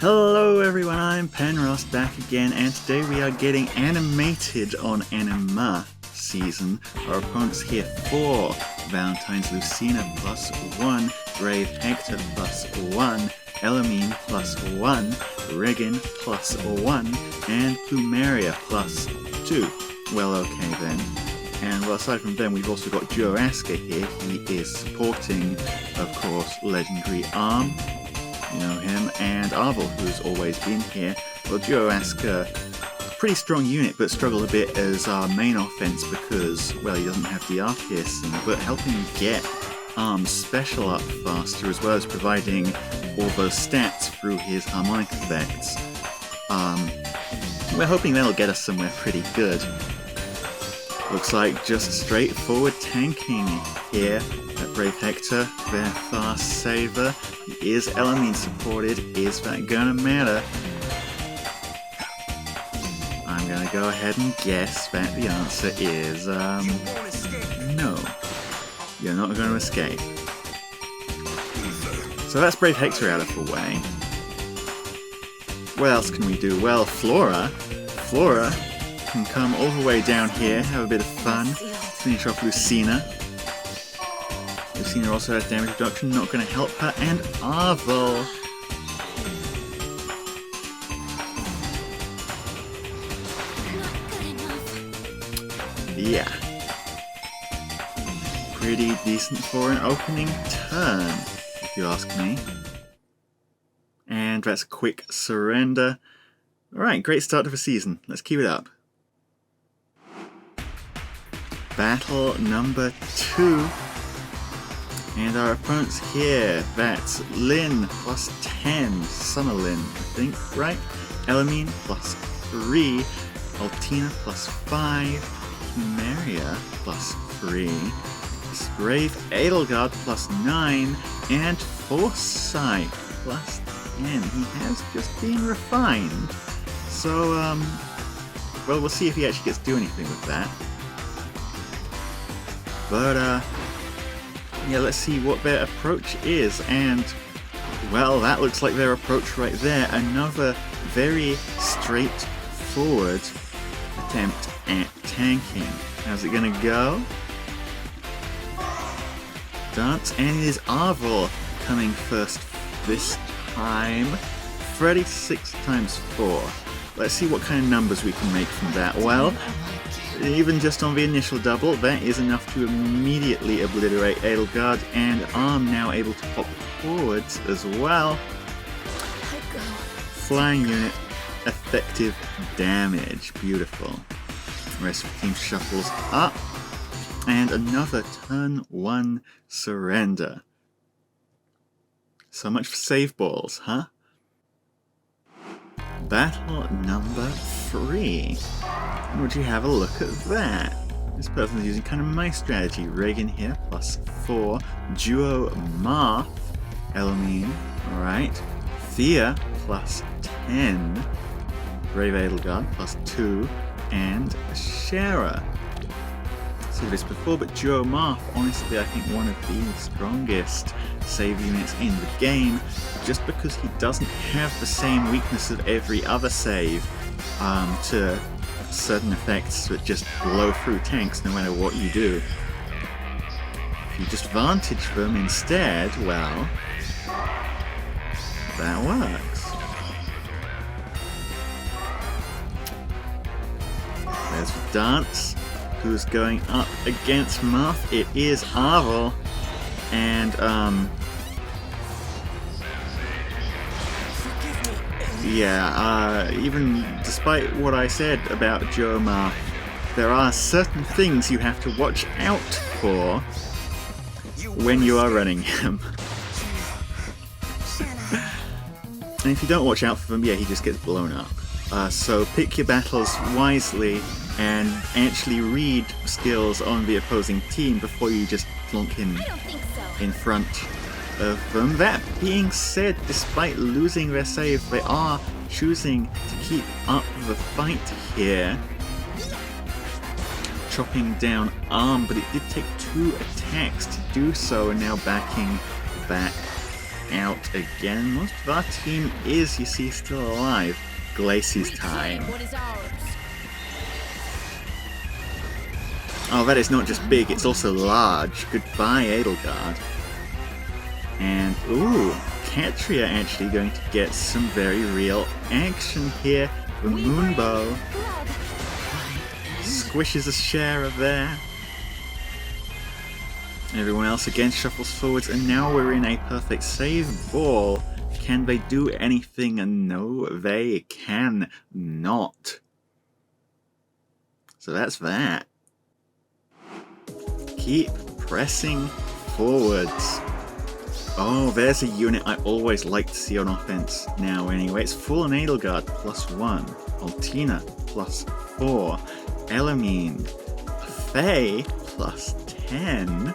Hello everyone, I'm Penross back again, and today we are getting animated on Anima season. Our opponents here for Valentine's Lucina +1, Brave Hector +1, Elimine +1, Regan +1, and Plumeria +2. Well, okay then. And well, aside from them, we've also got Duo Askr here. He is supporting, of course, legendary Alm. You know him, and Arvel, who's always been here. Well, Duo Askr, pretty strong unit, but struggle a bit as our main offense because, well, he doesn't have the R-piercing, but helping get Arm's special up faster, as well as providing all those stats through his harmonic effects. We're hoping that'll get us somewhere pretty good. Looks like just straightforward tanking here. Brave Hector, their fast saver. He is Elimine supported. Is that gonna matter? I'm gonna go ahead and guess that the answer is no. You're not gonna escape. So that's Brave Hector out of the way. What else can we do? Well, Flora can come all the way down here, have a bit of fun, finish off Lucina. Lucina also has damage reduction, not going to help her, and Arvel. Yeah. Pretty decent for an opening turn, if you ask me. And that's a quick surrender. Alright, great start to the season. Let's keep it up. Battle number 2. And our opponents here, that's Lyn +10, Summer Lyn, I think, right? Elimine +3, Altina +5, Plumeria +3, Brave Edelgard +9, and Forsyth +10. He has just been refined. So, well, we'll see if he actually gets to do anything with that. But, yeah, let's see what their approach is, and, well, that looks like their approach right there. Another very straightforward attempt at tanking. How's it gonna go? Dance, and it is Arvel coming first this time. 36 times 4. Let's see what kind of numbers we can make from that. Well, even just on the initial double, that is enough to immediately obliterate Edelgard, and Arm now able to pop forwards as well. Flying unit, effective damage. Beautiful. The rest of the team shuffles up, and another turn 1 surrender. So much for save balls, huh? Battle number 3. Would you have a look at that? This person is using kind of my strategy. Regan here, +4. Duo Marth. Elimine, alright. Thea, +10. Brave Edelgard, +2. And Shara. I've seen this before, but Duo Marth, honestly, I think one of the strongest save units in the game, just because he doesn't have the same weakness of every other save to certain effects that just blow through tanks no matter what you do. If you just vantage them instead, well, that works. There's Dance, who's going up against Marth. It is Arvel, and yeah, even despite what I said about Duo Marth, there are certain things you have to watch out for when you are running him. And if you don't watch out for them, yeah, he just gets blown up. So pick your battles wisely and actually read skills on the opposing team before you just plonk him in front of them. That being said, despite losing their save, they are choosing to keep up the fight here. Chopping down Arm, but it did take 2 attacks to do so, and now backing back out again. Most of our team is, you see, still alive. Glacies time. Oh, that is not just big, it's also large. Goodbye, Edelgard. And, ooh, Katria actually going to get some very real action here. The Moonbow squishes a share of there. Everyone else again shuffles forwards, and now we're in a perfect save ball. Can they do anything? No, they can not. So that's that. Keep pressing forwards. Oh, there's a unit I always like to see on offense now anyway. It's full on Edelgard, +1. Altina, +4. Elimine. Faye, +10.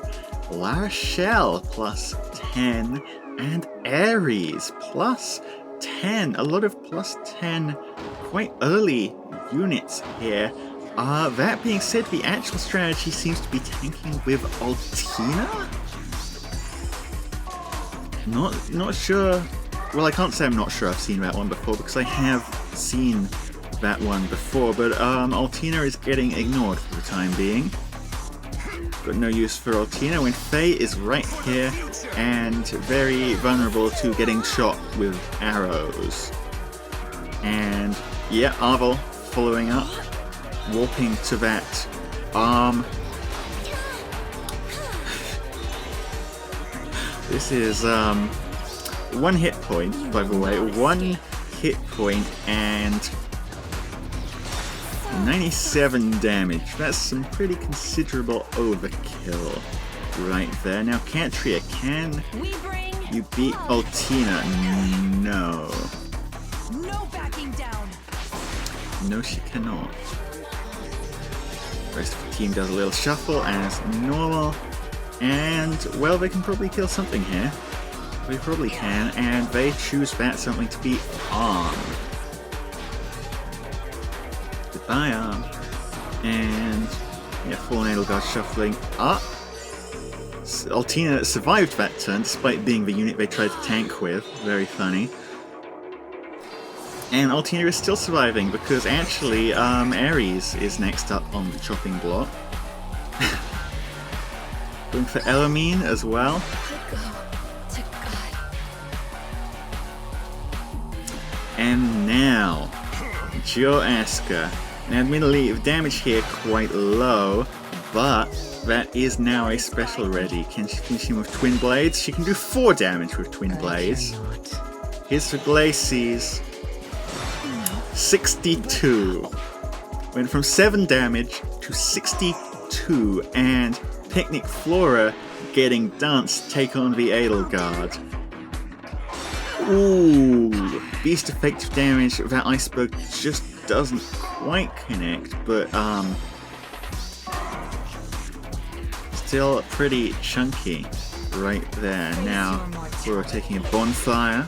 La Rochelle, +10. And Ares, +10. A lot of +10 quite early units here. That being said, the actual strategy seems to be tanking with Altina? Not sure. Well, I can't say I'm not sure I've seen that one before, because I have seen that one before, but Altina is getting ignored for the time being. Got no use for Altina when Faye is right here and very vulnerable to getting shot with arrows. And yeah, Arvel following up, warping to that arm. This is 1 hit point, by the way, 1 hit point and 97 damage. That's some pretty considerable overkill right there. Now, Katria, can you beat Altina? No. No backing down. No, she cannot. The rest of the team does a little shuffle as normal. And, well, they can probably kill something here. They probably can, and they choose that something to be Arm. Goodbye, Arm. And, yeah, full Edelgard shuffling up. Altina survived that turn, despite being the unit they tried to tank with. Very funny. And Altina is still surviving, because actually, Ares is next up on the chopping block. Going for Elimine as well. And now, Duo Askr. Now admittedly, the damage here quite low, but that is now a special ready. Can she finish him with Twin Blades? She can do 4 damage with Twin Blades. Here's for Glacies. 62. Went from 7 damage to 62, and Picnic Flora getting Dance take on the Edelgard. Ooh, beast effective damage. That iceberg just doesn't quite connect, but still pretty chunky right there. Now we're taking a bonfire.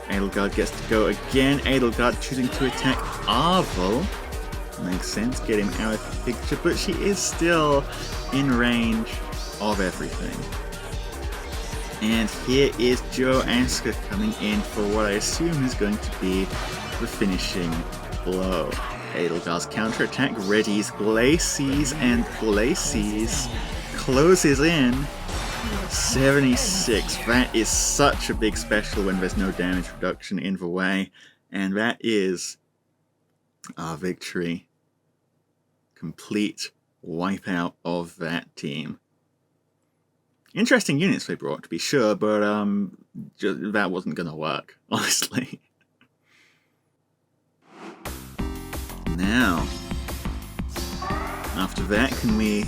Edelgard gets to go again. Edelgard choosing to attack Arvel. Makes sense, get him out of the picture, but she is still in range of everything. And here is Duo Askr coming in for what I assume is going to be the finishing blow. Edelgard's counterattack readies Glacies, and Glacies closes in 76. That is such a big special when there's no damage reduction in the way, and that is our victory. Complete wipeout of that team. Interesting units they brought, to be sure, but that wasn't going to work, honestly. Now, after that, can we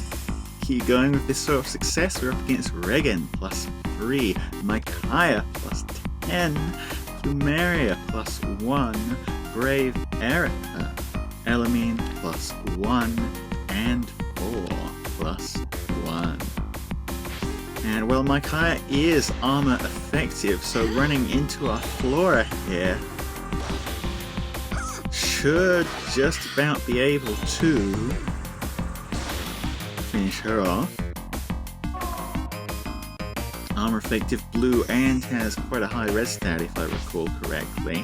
keep going with this sort of success? We're up against Regan, +3, Micaiah, +10, Plumeria, +1, Brave Erica, Elimine, +1, and 4, +1. And well, Micaiah is armor effective, so running into our Flora here should just about be able to finish her off. armor effective blue and has quite a high res stat if I recall correctly.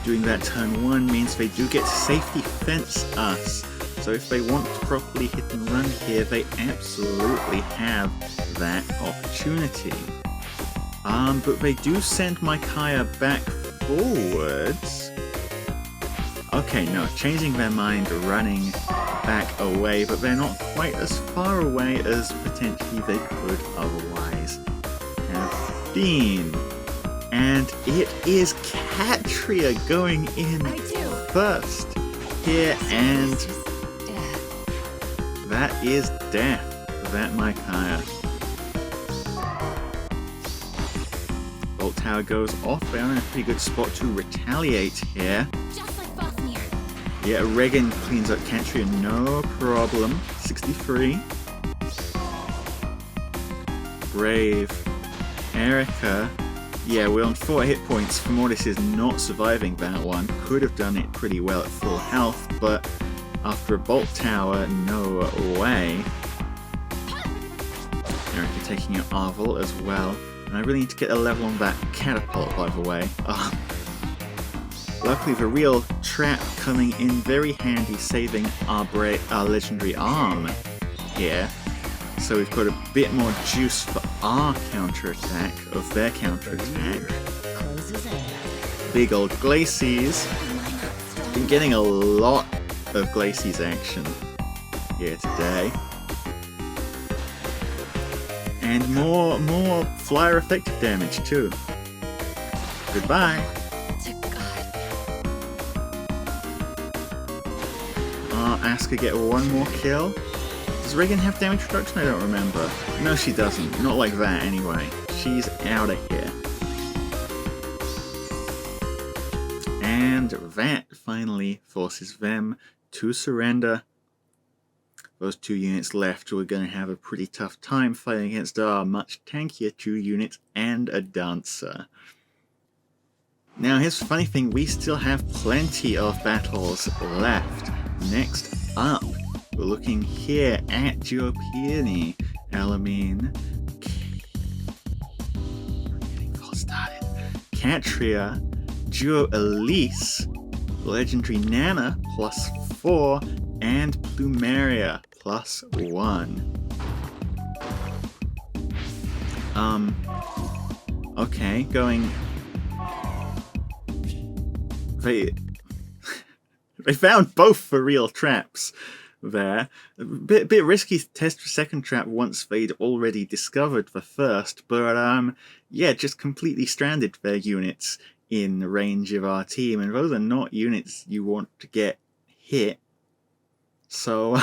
Doing that turn 1 means they do get to safety fence us. So if they want to properly hit and run here, they absolutely have that opportunity. But they do send Micaiah back forwards. Okay, no, changing their mind, running back away, but they're not quite as far away as potentially they could otherwise have been. And it is Catria going in first here, and that is death for that Micaiah. Bolt Tower goes off. They're in a pretty good spot to retaliate here. Yeah, Regan cleans up Catria, no problem. 63. Brave. Erica. Yeah, we're on 4 hit points. Femordis is not surviving that one. Could have done it pretty well at full health, but after a Bolt Tower, no way. Erica taking an Arvel as well. And I really need to get a level on that Catapult, by the way. Luckily, the real trap coming in very handy, saving our legendary arm here. So we've got a bit more juice for our counterattack, of their counterattack. Big old Glacies. Been getting a lot of Glacies action here today. And more flyer effective damage too. Goodbye. Askr get one more kill. Does Regan have damage reduction? I don't remember. No, she doesn't. Not like that, anyway. She's out of here. And that finally forces them to surrender. Those 2 units left were going to have a pretty tough time fighting against our much tankier 2 units and a dancer. Now, here's the funny thing. We still have plenty of battles left. Next up, we're looking here at Duo Elimine, getting full started. Catria, Duo Elise, Legendary Nana +4, and Plumeria +1. Okay, going. They found both for real traps there. A bit risky to test for second trap once they'd already discovered the first, but yeah, just completely stranded their units in the range of our team, and those are not units you want to get hit. So,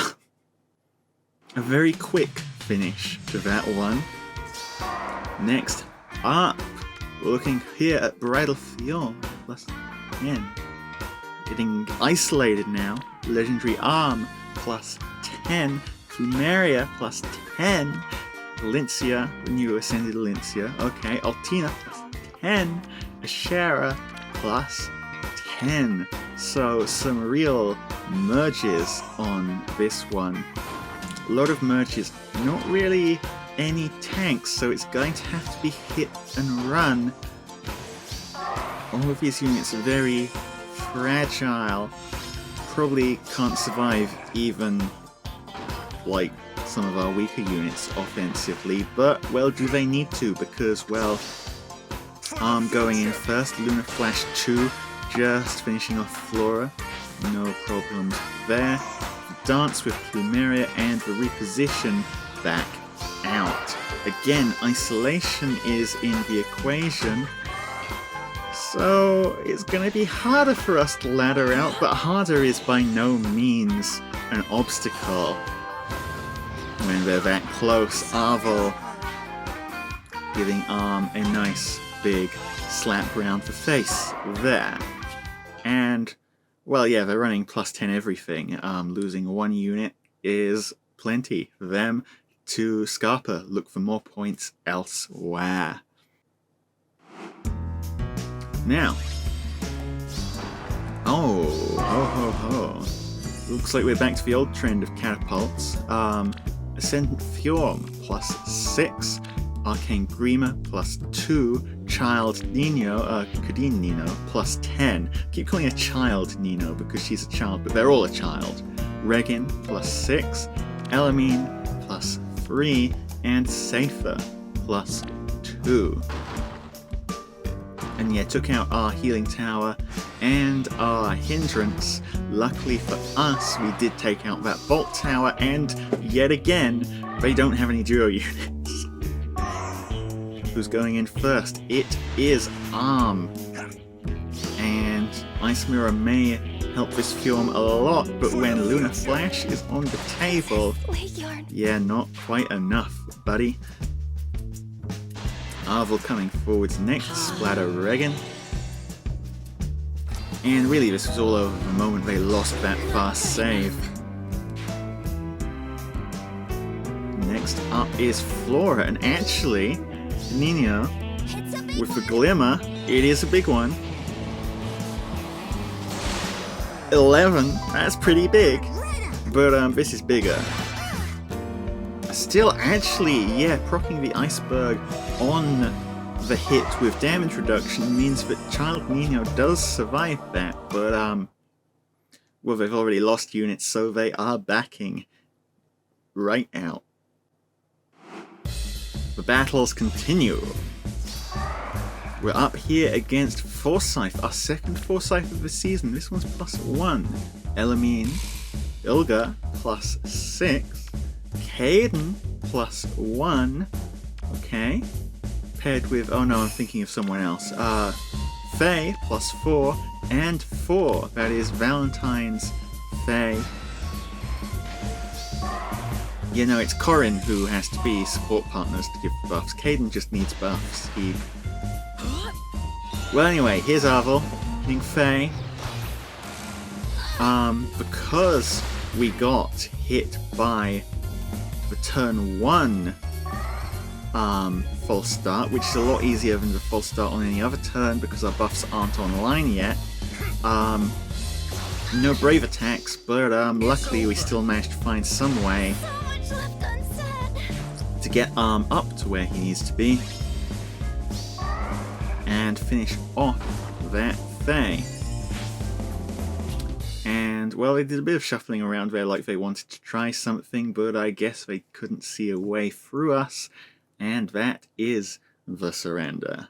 a very quick finish to that one. Next up, we're looking here at Bridal Fjorm +10. Getting isolated now. Legendary Arm +10. Plumeria +10. Lincia, the new Ascended Lincia. Okay, Altina +10. Ashera +10. So some real merges on this one. A lot of merges. Not really any tanks, so it's going to have to be hit and run. All of these units are very fragile. Probably can't survive even like some of our weaker units offensively, but well, do they need to, because well, Arm going in first, Lunar Flash 2 just finishing off Flora, no problems there. Dance with Plumeria and the reposition back out. Again, isolation is in the equation. So it's going to be harder for us to ladder out, but harder is by no means an obstacle when they're that close. Arvel giving Arm a nice big slap round the face there. And, well, yeah, they're running +10 everything. Losing 1 unit is plenty for them to Scarpa. Look for more points elsewhere. Now, looks like we're back to the old trend of catapults. Ascendant Fjorm +6, Arcane Grima plus 2, Child Nino, Kadeen Nino plus 10. Keep calling her Child Nino because she's a child, but they're all a child. Regin plus 6, Elimine plus 3, and Safer plus 2. And yeah, took out our healing tower and our hindrance. Luckily for us, we did take out that bolt tower, and yet again, they don't have any duo units. Who's going in first? It is Alm. And Ice Mirror may help this Fjorm a lot, but when Lunar Flash is on the table, yeah, not quite enough, buddy. Arvel coming forwards next, Splatter Regan. And really this was all over the moment they lost that fast save. Next up is Flora, and actually, Nino, with the Glimmer, it is a big one. 11, that's pretty big, but this is bigger. Still, actually, yeah, proccing the Iceberg on the hit with damage reduction means that Child Nino does survive that, but, well, they've already lost units, so they are backing right out. The battles continue. We're up here against Forsyth, our second Forsyth of the season. This one's plus 1. Elimine, Ilga plus 6. Caden plus 1. Okay. Paired with, oh no, I'm thinking of someone else. Faye plus 4 and 4. That is Valentine's Faye. You know, it's Corin who has to be support partners to give buffs. Caden just needs buffs. Well, anyway, here's Arvel hitting Faye. Because we got hit by the turn 1 false start, which is a lot easier than the false start on any other turn because our buffs aren't online yet. No brave attacks, but luckily we still managed to find some way to get Arm up to where he needs to be and finish off that Faye. And well, they did a bit of shuffling around there like they wanted to try something, but I guess they couldn't see a way through us, and that is the surrender.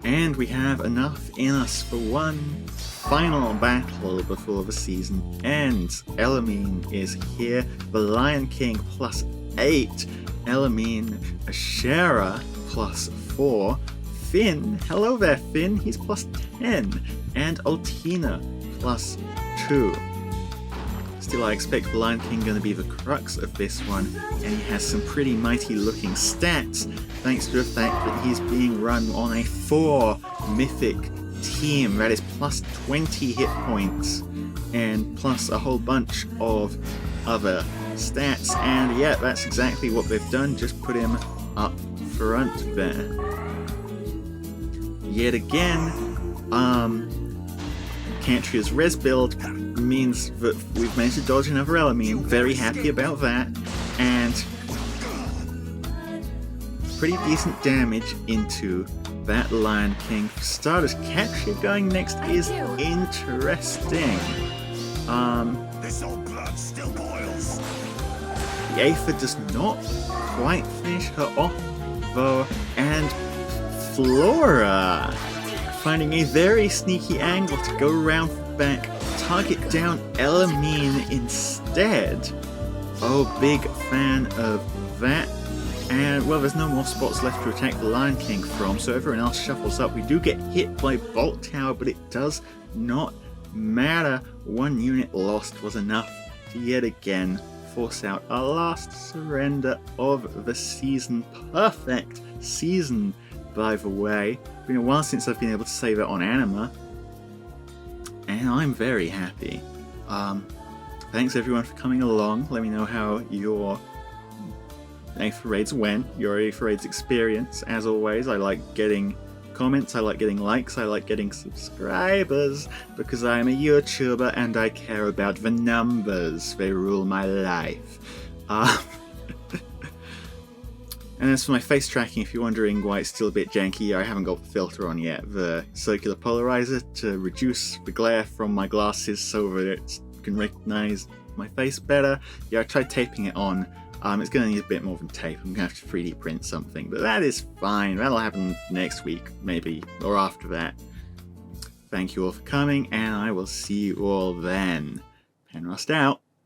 And we have enough in us for one final battle before the season ends. Elimine is here, the Lion King plus 8, Elimine, Ashera plus 4, Finn, hello there Finn, he's plus 10, and Altina plus 2. Still, I expect the Lion King going to be the crux of this one, and he has some pretty mighty looking stats, thanks to the fact that he's being run on a 4 mythic team, that is plus 20 hit points, and plus a whole bunch of other stats, and yeah, that's exactly what they've done, just put him up front there. Yet again, Cantria's res build means that we've managed to dodge another Elimine, very happy about that, and pretty decent damage into that Lion King. For starters, Catria going next is interesting. This old blood still boils. The Aether does not quite finish her off though, and Flora finding a very sneaky angle to go around back, target down Elimine instead. Oh, big fan of that. And well, there's no more spots left to attack the Lion King from, so everyone else shuffles up. We do get hit by Bolt Tower, but it does not matter. One unit lost was enough to yet again force out our last surrender of the season. Perfect season, by the way. It's been a while since I've been able to say that on Anima, and I'm very happy. Thanks everyone for coming along. Let me know how your Aether raids went, your Aether raids experience. As always, I like getting comments, I like getting likes, I like getting subscribers, because I am a YouTuber and I care about the numbers. They rule my life. And as for my face tracking, if you're wondering why it's still a bit janky, I haven't got the filter on yet. The circular polarizer to reduce the glare from my glasses so that it can recognize my face better. Yeah, I tried taping it on. It's going to need a bit more than tape. I'm going to have to 3D print something, but that is fine. That'll happen next week, maybe, or after that. Thank you all for coming, and I will see you all then. Penrust out.